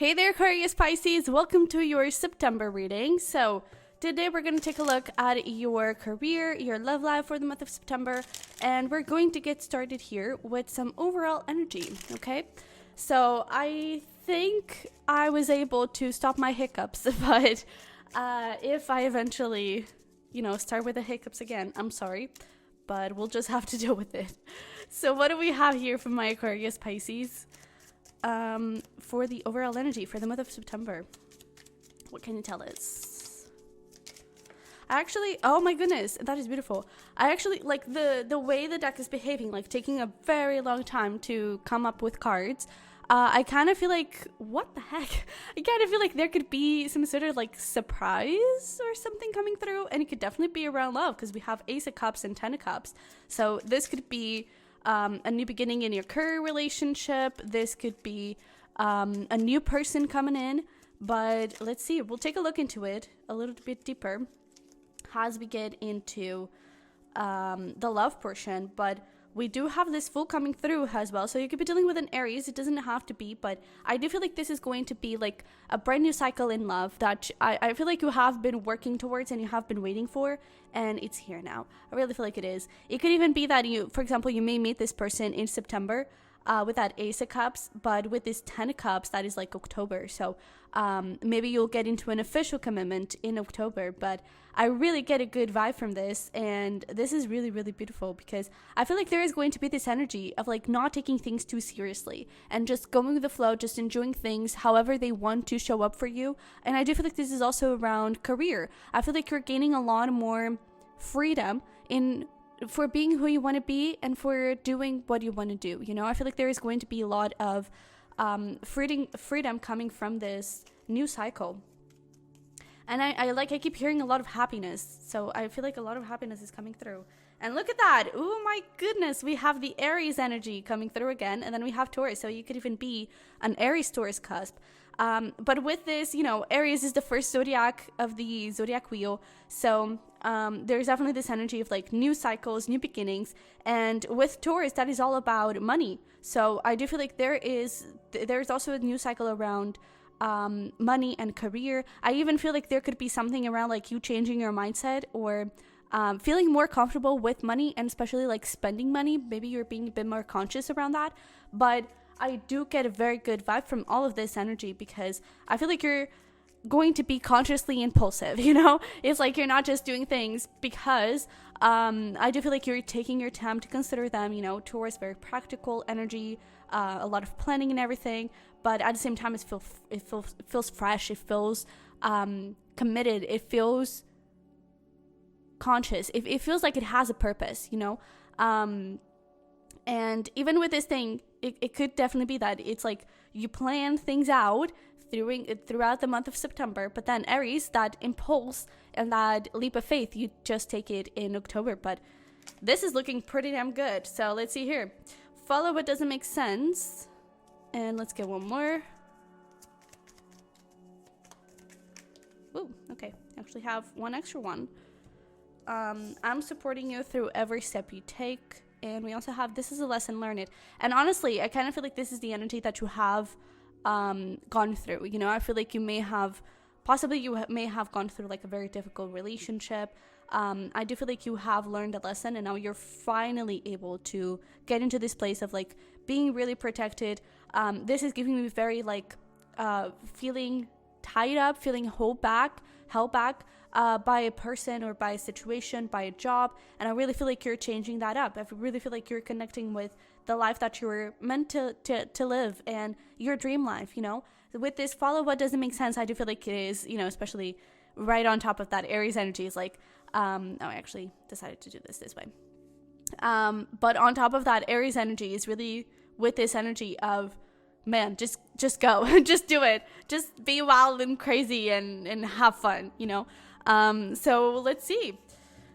Hey there, Aquarius Pisces. Welcome to your September reading. So today we're going to take a look at your career, your love life for the month of September, and we're going to get started here with some overall energy, okay? So I think I was able to stop my hiccups, but if I eventually, start with the hiccups again, I'm sorry, but we'll just have to deal with it. So what do we have here from my Aquarius Pisces? For the overall energy for the month of September, what can you tell us? Oh my goodness, that is beautiful. I actually like the way the deck is behaving, like taking a very long time to come up with cards. I kind of feel like, what the heck? I kind of feel like there could be some sort of like surprise or something coming through, and it could definitely be around love because we have Ace of Cups and Ten of Cups. So this could be a new beginning in your current relationship. This could be a new person coming in, but let's see. We'll take a look into it a little bit deeper as we get into the love portion, but we do have this full coming through as well. So you could be dealing with an Aries. It doesn't have to be, but I do feel like this is going to be like a brand new cycle in love that I feel like you have been working towards and you have been waiting for, and it's here now. I really feel like it is. It could even be that you, for example, you may meet this person in September with that Ace of Cups, but with this Ten of Cups, that is like October. So maybe you'll get into an official commitment in October, but I really get a good vibe from this, and this is really, really beautiful because I feel like there is going to be this energy of like not taking things too seriously and just going with the flow, just enjoying things however they want to show up for you. And I do feel like this is also around career. I feel like you're gaining a lot more freedom for being who you want to be and for doing what you want to do. I feel like there is going to be a lot of freedom coming from this new cycle. And I keep hearing a lot of happiness. So I feel like a lot of happiness is coming through. And look at that. Oh my goodness. We have the Aries energy coming through again. And then we have Taurus. So you could even be an Aries-Taurus cusp. But with this, Aries is the first zodiac of the zodiac wheel. So there's definitely this energy of like new cycles, new beginnings. And with Taurus, that is all about money. So I do feel like there's also a new cycle around money and career. I even feel like there could be something around like you changing your mindset or feeling more comfortable with money, and especially like spending money. Maybe you're being a bit more conscious around that. But I do get a very good vibe from all of this energy because I feel like you're going to be consciously impulsive, It's like you're not just doing things because I do feel like you're taking your time to consider them, towards very practical energy, a lot of planning and everything, but at the same time it feels fresh, it feels committed, it feels conscious, it feels like it has a purpose, and even with this thing, it could definitely be that it's like you plan things out throughout the month of September, but then Aries, that impulse and that leap of faith, you just take it in October. But this is looking pretty damn good. So let's see here. Follow what doesn't make sense. And let's get one more. Ooh, okay. I actually have one extra one. I'm supporting you through every step you take. And we also have, this is a lesson learned. And honestly, I kind of feel like this is the energy that you have gone through. I feel like you may have gone through like a very difficult relationship. I do feel like you have learned a lesson, and now you're finally able to get into this place of like being really protected. This is giving me very like feeling tied up, feeling held back by a person or by a situation, by a job. And I really feel like you're changing that up. I really feel like you're connecting with the life that you were meant to live and your dream life, With this follow what doesn't make sense, I do feel like it is, especially right on top of that Aries energy is like, I actually decided to do this way. But on top of that, Aries energy is really with this energy of, man, just go, just do it, just be wild and crazy and have fun, So let's see.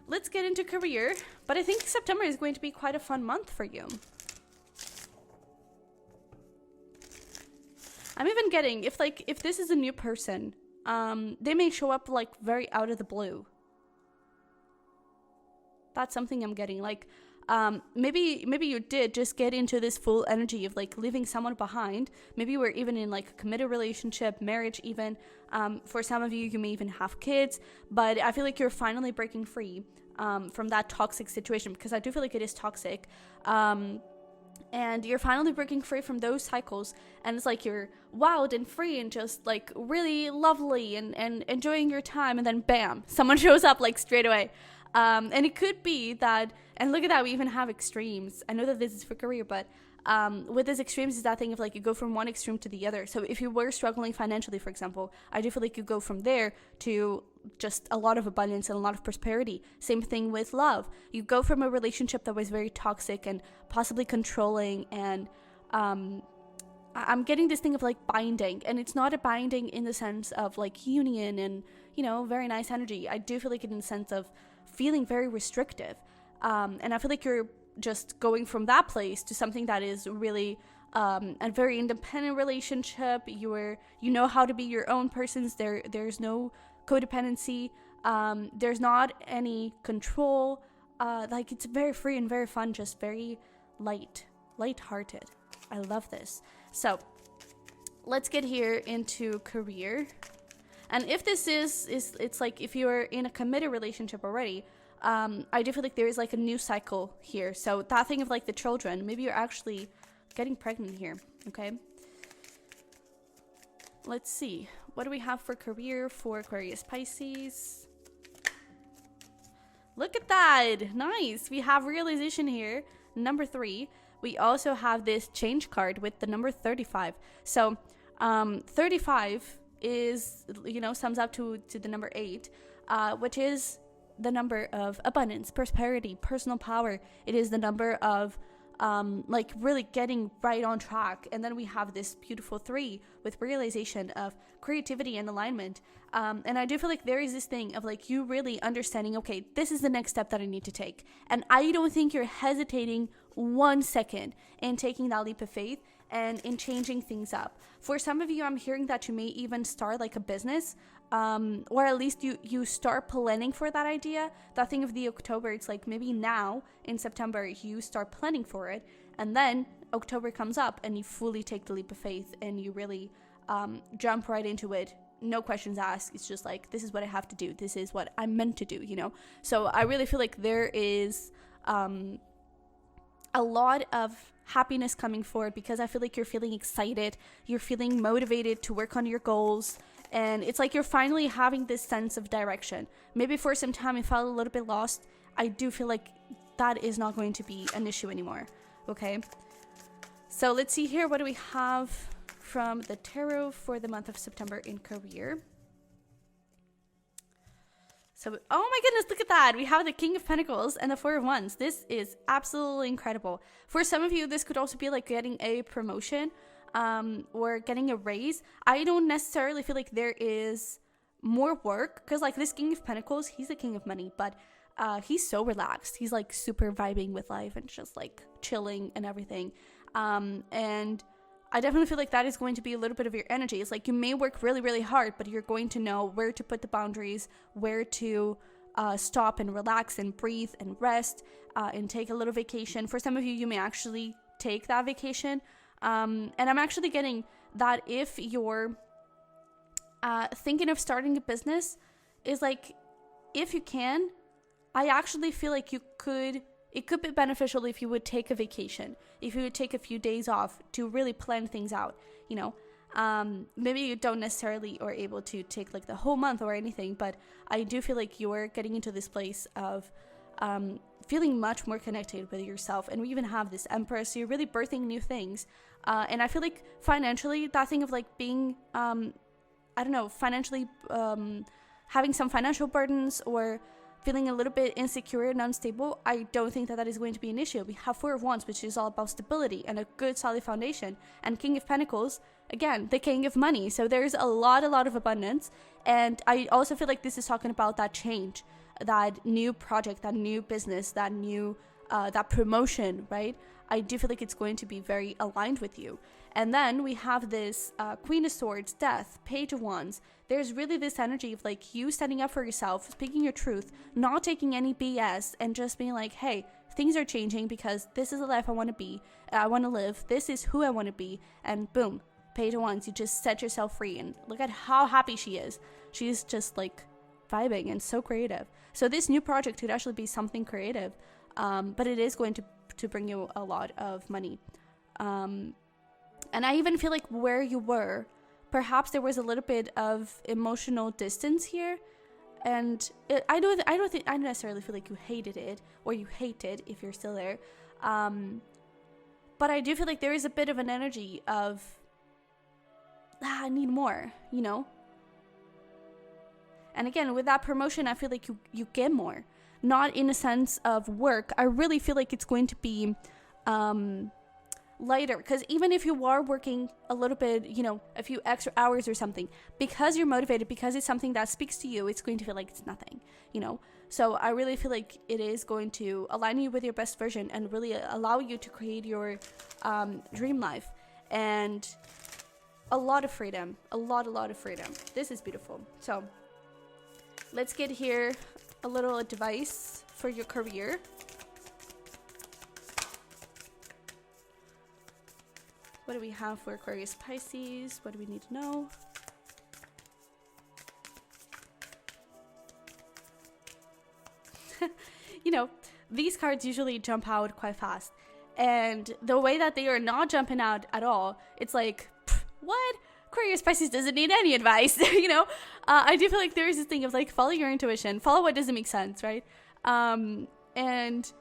Let's get into career. But I think September is going to be quite a fun month for you. I'm even getting, if this is a new person, they may show up like very out of the blue. That's something I'm getting. Like, Maybe you did just get into this full energy of like leaving someone behind. Maybe you were even in like a committed relationship, marriage even. For some of you, you may even have kids, but I feel like you're finally breaking free from that toxic situation, because I do feel like it is toxic. And you're finally breaking free from those cycles, and it's like you're wild and free and just like really lovely and enjoying your time, and then bam, someone shows up like straight away. And it could be that, and look at that, we even have extremes. I know that this is for career, but with these extremes is that thing of like you go from one extreme to the other. So if you were struggling financially, for example, I do feel like you go from there to just a lot of abundance and a lot of prosperity. Same thing with love. You go from a relationship that was very toxic and possibly controlling, and I'm getting this thing of like binding, and it's not a binding in the sense of like union and, you know, very nice energy. I do feel like it in the sense of feeling very restrictive. And I feel like you're just going from that place to something that is really a very independent relationship. You know how to be your own person. There's no codependency. There's not any control. Like it's very free and very fun, just very light-hearted. I love this. So let's get here into career. And if this is it's like if you're in a committed relationship already, I do feel like there is like a new cycle here. So that thing of like the children, maybe you're actually getting pregnant here, okay? Let's see. What do we have for career for Aquarius Pisces? Look at that. Nice. We have realization here. Number 3. We also have this change card with the number 35. So 35 is, you know, sums up to the number 8, which is the number of abundance, prosperity, personal power. It is the number of like really getting right on track. And then we have this beautiful 3 with realization of creativity and alignment. And I do feel like there is this thing of like you really understanding, okay, this is the next step that I need to take. And I don't think you're hesitating 1 second in taking that leap of faith and in changing things up. For some of you, I'm hearing that you may even start like a business, or at least you start planning for that idea. That thing of the October, it's like maybe now in September you start planning for it, and then October comes up and you fully take the leap of faith and you really jump right into it. No questions asked. It's just like, this is what I have to do. This is what I'm meant to do, you know? So I really feel like there is a lot of happiness coming forward, because I feel like you're feeling excited. You're feeling motivated to work on your goals. And it's like you're finally having this sense of direction. Maybe for some time you felt a little bit lost. I do feel like that is not going to be an issue anymore. Okay? So let's see here. What do we have from the tarot for the month of September in career? So, oh my goodness, look at that. We have the King of Pentacles and the Four of Wands. This is absolutely incredible. For some of you, this could also be like getting a promotion or getting a raise. I don't necessarily feel like there is more work, because like this King of Pentacles, he's the king of money, but he's so relaxed. He's like super vibing with life and just like chilling and everything. And I definitely feel like that is going to be a little bit of your energy. It's like you may work really, really hard, but you're going to know where to put the boundaries, where to stop and relax and breathe and rest and take a little vacation. For some of you, you may actually take that vacation. And I'm actually getting that if you're thinking of starting a business, is like, if you can, I actually feel like it could be beneficial if you would take a vacation, if you would take a few days off to really plan things out, you know. Maybe you don't necessarily are able to take like the whole month or anything, but I do feel like you're getting into this place of feeling much more connected with yourself. And we even have this Empress, so you're really birthing new things. And I feel like financially, that thing of like being, I don't know, financially having some financial burdens or feeling a little bit insecure and unstable, I don't think that is going to be an issue. We have Four of Wands, which is all about stability and a good solid foundation, and King of Pentacles, again, the king of money. So there's a lot of abundance. And I also feel like this is talking about that change, that new project, that new business, that new that promotion, right? I do feel like it's going to be very aligned with you. And then we have this Queen of Swords, Death, Page of Wands. There's really this energy of like you standing up for yourself, speaking your truth, not taking any BS, and just being like, hey, things are changing because this is the life I want to live. This is who I want to be. And boom, Page of Wands, you just set yourself free. And look at how happy she is. She's just like vibing and so creative. So this new project could actually be something creative, but it is going to bring you a lot of money. And I even feel like where you were, perhaps there was a little bit of emotional distance here. And I don't necessarily feel like you hated it, or you hate it if you're still there. But I do feel like there is a bit of an energy of, I need more, you know? And again, with that promotion, I feel like you get more. Not in a sense of work. I really feel like it's going to be lighter, because even if you are working a little bit, you know, a few extra hours or something, because you're motivated, because it's something that speaks to you, it's going to feel like it's nothing, you know. So I really feel like it is going to align you with your best version and really allow you to create your dream life, and a lot of freedom, a lot of freedom. This is beautiful. So let's get here a little advice for your career. What do we have for Aquarius Pisces? What do we need to know? You know, these cards usually jump out quite fast. And the way that they are not jumping out at all, it's like, what? Aquarius Pisces doesn't need any advice, you know? I do feel like there is this thing of like, follow your intuition, follow what doesn't make sense, right? And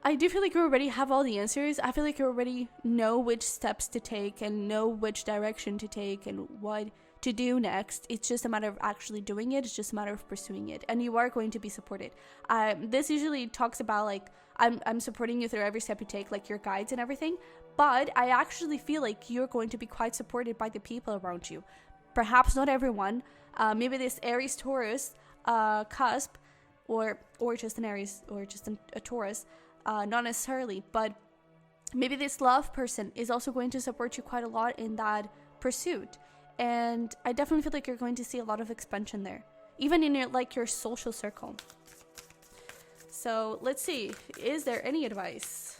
I do feel like you already have all the answers. I feel like you already know which steps to take and know which direction to take and what to do next. It's just a matter of actually doing it. It's just a matter of pursuing it. And you are going to be supported. This usually talks about like, I'm supporting you through every step you take, like your guides and everything. But I actually feel like you're going to be quite supported by the people around you. Perhaps not everyone. Maybe this Aries Taurus cusp, or just an Aries, or just a Taurus. Not necessarily, but maybe this love person is also going to support you quite a lot in that pursuit. And I definitely feel like you're going to see a lot of expansion there, even in your social circle. So let's see, is there any advice?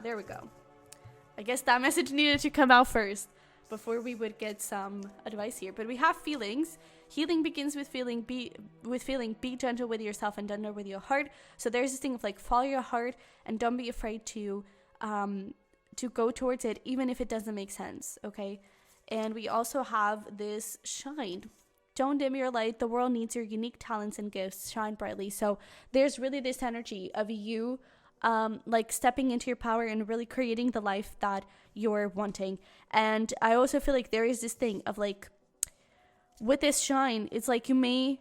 There we go. I guess that message needed to come out first before we would get some advice here. But we have feelings. Healing begins with feeling. Be gentle with yourself and tender with your heart. So there's this thing of like, follow your heart and don't be afraid to go towards it, even if it doesn't make sense. Okay. And we also have this shine. Don't dim your light. The world needs your unique talents and gifts. Shine brightly. So there's really this energy of you like stepping into your power and really creating the life that you're wanting. And I also feel like there is this thing of like, with this shine, it's like you may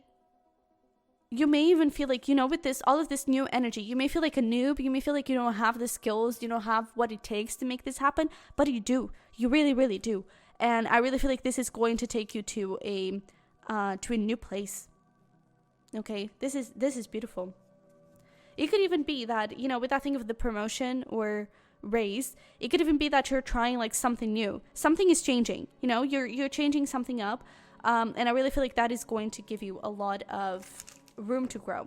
even feel like, you know, with this, all of this new energy, you may feel like a noob. You may feel like you don't have the skills, you don't have what it takes to make this happen, but you do. You really, really do. And I really feel like this is going to take you to a new place. Okay, this is beautiful. It could even be that, you know, with that thing of the promotion or raise, it could even be that you're trying like something new. Something is changing. You know, you're changing something up. And I really feel like that is going to give you a lot of room to grow.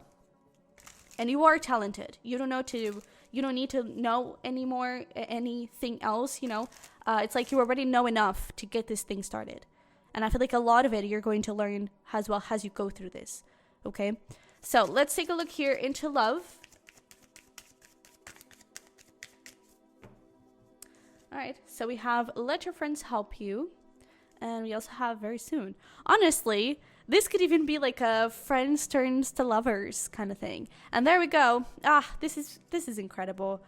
And you are talented. You don't need to know anything else, you know. It's like you already know enough to get this thing started. And I feel like a lot of it you're going to learn as well as you go through this. Okay? So let's take a look here into love. All right. So we have let your friends help you. And we also have very soon. Honestly, this could even be like a friends turns to lovers kind of thing. And there we go. This is incredible.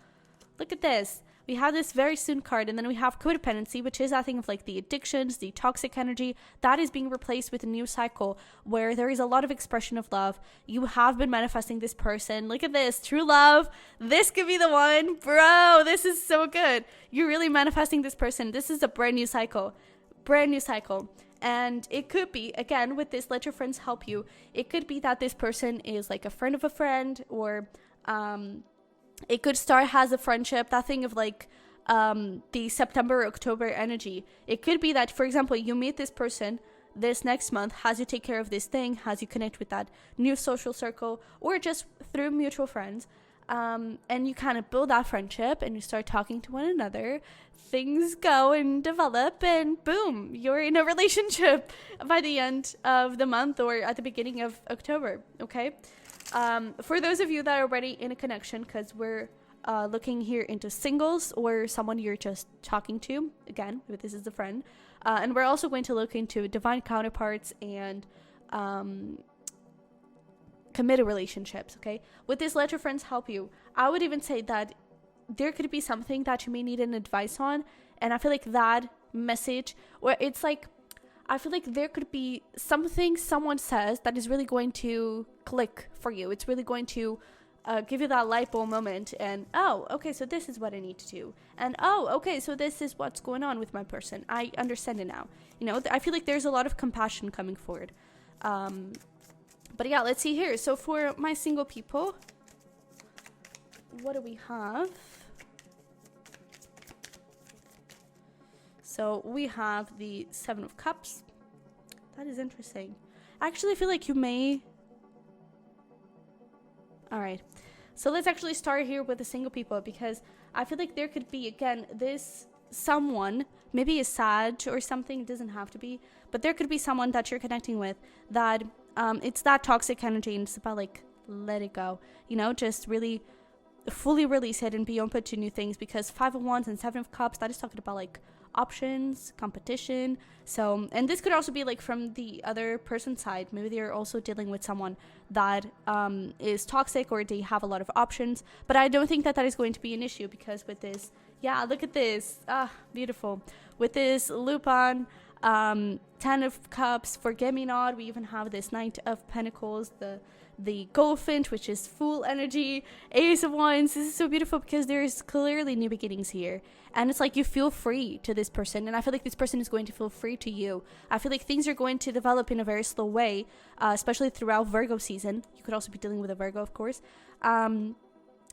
Look at this. We have this very soon card, and then we have codependency, which is that thing of like the addictions, the toxic energy that is being replaced with a new cycle where there is a lot of expression of love. You have been manifesting this person. Look at this, true love. This could be the one, bro. This is so good. You're really manifesting this person. This is a brand new cycle. And it could be, again, with this let your friends help you, it could be that this person is like a friend of a friend, or It could start as a friendship, that thing of like the September, October energy. It could be that, for example, you meet this person this next month, has you take care of this thing, has you connect with that new social circle, or just through mutual friends. And you kind of build that friendship and you start talking to one another. Things go and develop, and boom, you're in a relationship by the end of the month or at the beginning of October. Okay. For those of you that are already in a connection, because we're looking here into singles or someone you're just talking to, again, if this is a friend, and we're also going to look into divine counterparts and committed relationships. Okay, with this, let your friends help you. I would even say that there could be something that you may need an advice on, and I feel like that message, or it's like, I feel like there could be something someone says that is really going to click for you. It's really going to give you that light bulb moment, and oh, okay, so this is what I need to do, and oh, okay, so this is what's going on with my person. I understand it now. You know, I feel like there's a lot of compassion coming forward. But yeah, let's see here. So for my single people, what do we have? So we have the Seven of Cups. That is interesting. I actually feel like you may... Alright. So let's actually start here with the single people, because I feel like there could be, again, this someone, maybe a Sag or something, it doesn't have to be, but there could be someone that you're connecting with that it's that toxic energy, and it's about like, let it go. You know, just really fully release it and be open to new things, because Five of Wands and Seven of Cups, that is talking about like options, competition. So, and this could also be like from the other person's side. Maybe they're also dealing with someone that is toxic, or they have a lot of options. But I don't think that that is going to be an issue, because with this, yeah, look at this. Ah, beautiful. With this Lupin, Ten of Cups, Forget-Me-Not, we even have this Knight of Pentacles, the Goldfinch, which is full energy, Ace of Wands. This is so beautiful, because there's clearly new beginnings here, and it's like you feel free to this person, and I feel like this person is going to feel free to you. I feel like things are going to develop in a very slow way, especially throughout Virgo season. You could also be dealing with a Virgo, of course.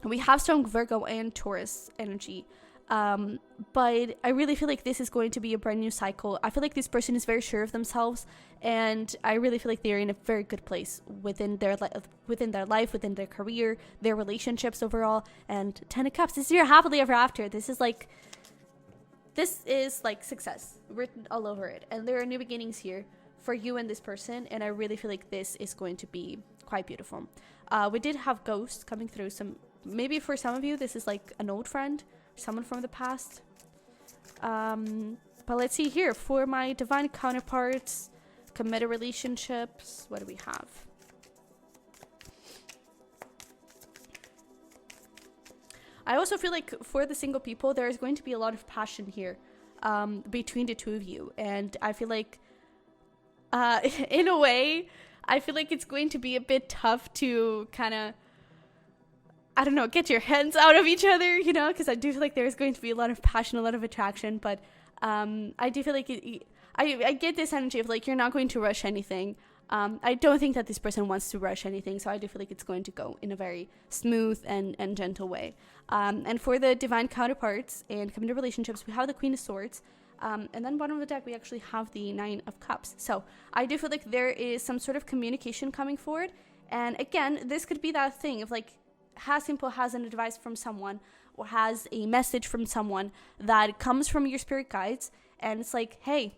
We have strong Virgo and Taurus energy. But I really feel like this is going to be a brand new cycle. I feel like this person is very sure of themselves, and I really feel like they're in a very good place within their life, within their career, their relationships overall. And Ten of Cups, this is your happily ever after. This is like success written all over it, and there are new beginnings here for you and this person, and I really feel like this is going to be quite beautiful. We did have ghosts coming through. Maybe for some of you this is like an old friend, someone from the past. But let's see here for my divine counterparts, committed relationships. What do we have? I also feel like for the single people, there is going to be a lot of passion here between the two of you, and I feel like in a way I feel like it's going to be a bit tough to kind of, I don't know, get your hands out of each other, you know, because I do feel like there's going to be a lot of passion, a lot of attraction, but I do feel like I get this energy of like, you're not going to rush anything. I don't think that this person wants to rush anything, so I do feel like it's going to go in a very smooth and gentle way. And for the divine counterparts and committed relationships, we have the Queen of Swords, and then bottom of the deck we actually have the Nine of Cups. So I do feel like there is some sort of communication coming forward, and again, this could be that thing of like, Simple has an advice from someone, or has a message from someone that comes from your spirit guides, and it's like, hey,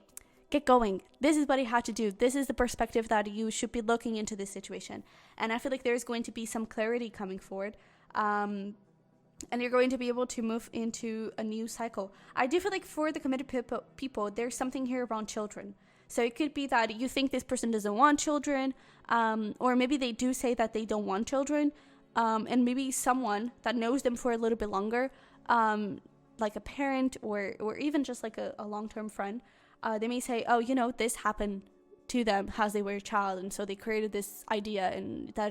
get going. This is what you have to do. This is the perspective that you should be looking into this situation. And I feel like there's going to be some clarity coming forward, and you're going to be able to move into a new cycle. I do feel like for the committed people, there's something here around children. So it could be that you think this person doesn't want children, or maybe they do say that they don't want children. And maybe someone that knows them for a little bit longer, like a parent or even just like a long-term friend, they may say, oh, you know, this happened to them as they were a child, and so they created this idea and da.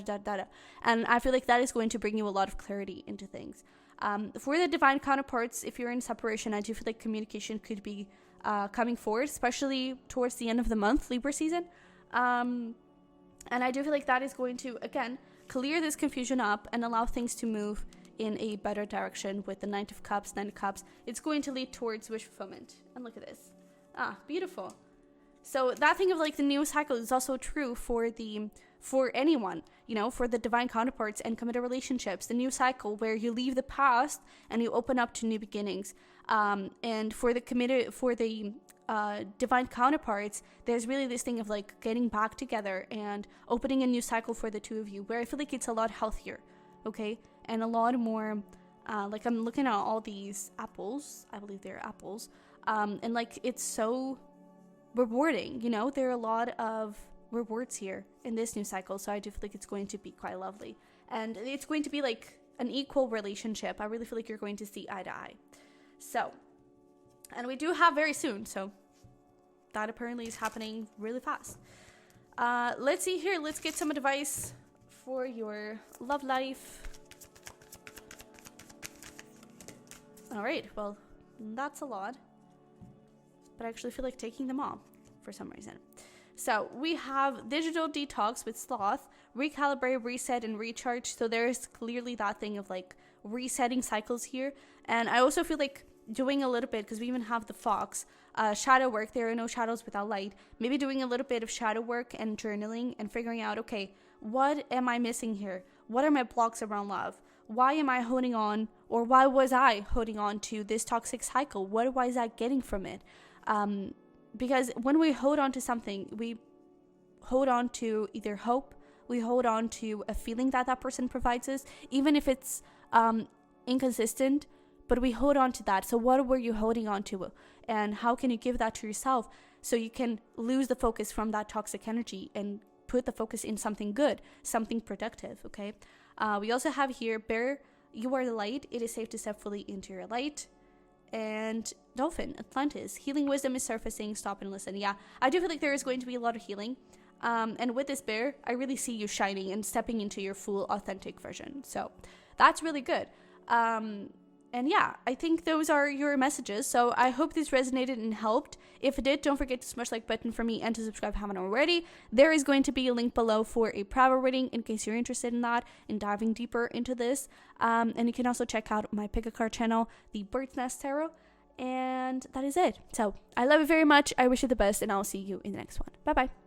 And I feel like that is going to bring you a lot of clarity into things. For the divine counterparts, if you're in separation, I do feel like communication could be coming forward, especially towards the end of the month, Libra season. And I do feel like that is going to, again, clear this confusion up and allow things to move in a better direction with the Knight of Cups, Nine of Cups. It's going to lead towards wish fulfillment. And look at this. Beautiful. So that thing of like the new cycle is also true for anyone, you know, for the divine counterparts and committed relationships. The new cycle where you leave the past and you open up to new beginnings. And for the divine counterparts, there's really this thing of like getting back together and opening a new cycle for the two of you, where I feel like it's a lot healthier, okay, and a lot more like I'm looking at all these apples, I believe they're apples, and like it's so rewarding, you know, there are a lot of rewards here in this new cycle. So I do feel like it's going to be quite lovely, and it's going to be like an equal relationship. I really feel like you're going to see eye to eye. So, and we do have very soon, so that apparently is happening really fast. Let's see here. Let's get some advice for your love life. All right. Well, that's a lot, but I actually feel like taking them all for some reason. So we have digital detox with sloth, recalibrate, reset, and recharge. So there's clearly that thing of like resetting cycles here. And I also feel like doing a little bit, because we even have the fox, shadow work. There are no shadows without light. Maybe doing a little bit of shadow work and journaling and figuring out, okay, what am I missing here? What are my blocks around love? Why am I holding on, or why was I holding on to this toxic cycle? What was I getting from it? Because when we hold on to something, we hold on to either hope, we hold on to a feeling that that person provides us, even if it's inconsistent, but we hold on to that. So what were you holding on to? And how can you give that to yourself so you can lose the focus from that toxic energy and put the focus in something good, something productive, okay? We also have here, Bear, you are the light. It is safe to step fully into your light. And Dolphin, Atlantis, healing wisdom is surfacing. Stop and listen. Yeah, I do feel like there is going to be a lot of healing. And with this Bear, I really see you shining and stepping into your full authentic version. So that's really good. And yeah, I think those are your messages. So I hope this resonated and helped. If it did, don't forget to smash the like button for me and to subscribe if you haven't already. There is going to be a link below for a private reading in case you're interested in that and diving deeper into this. And you can also check out my pick a card channel, the Bird's Nest Tarot. And that is it. So I love you very much. I wish you the best, and I'll see you in the next one. Bye bye.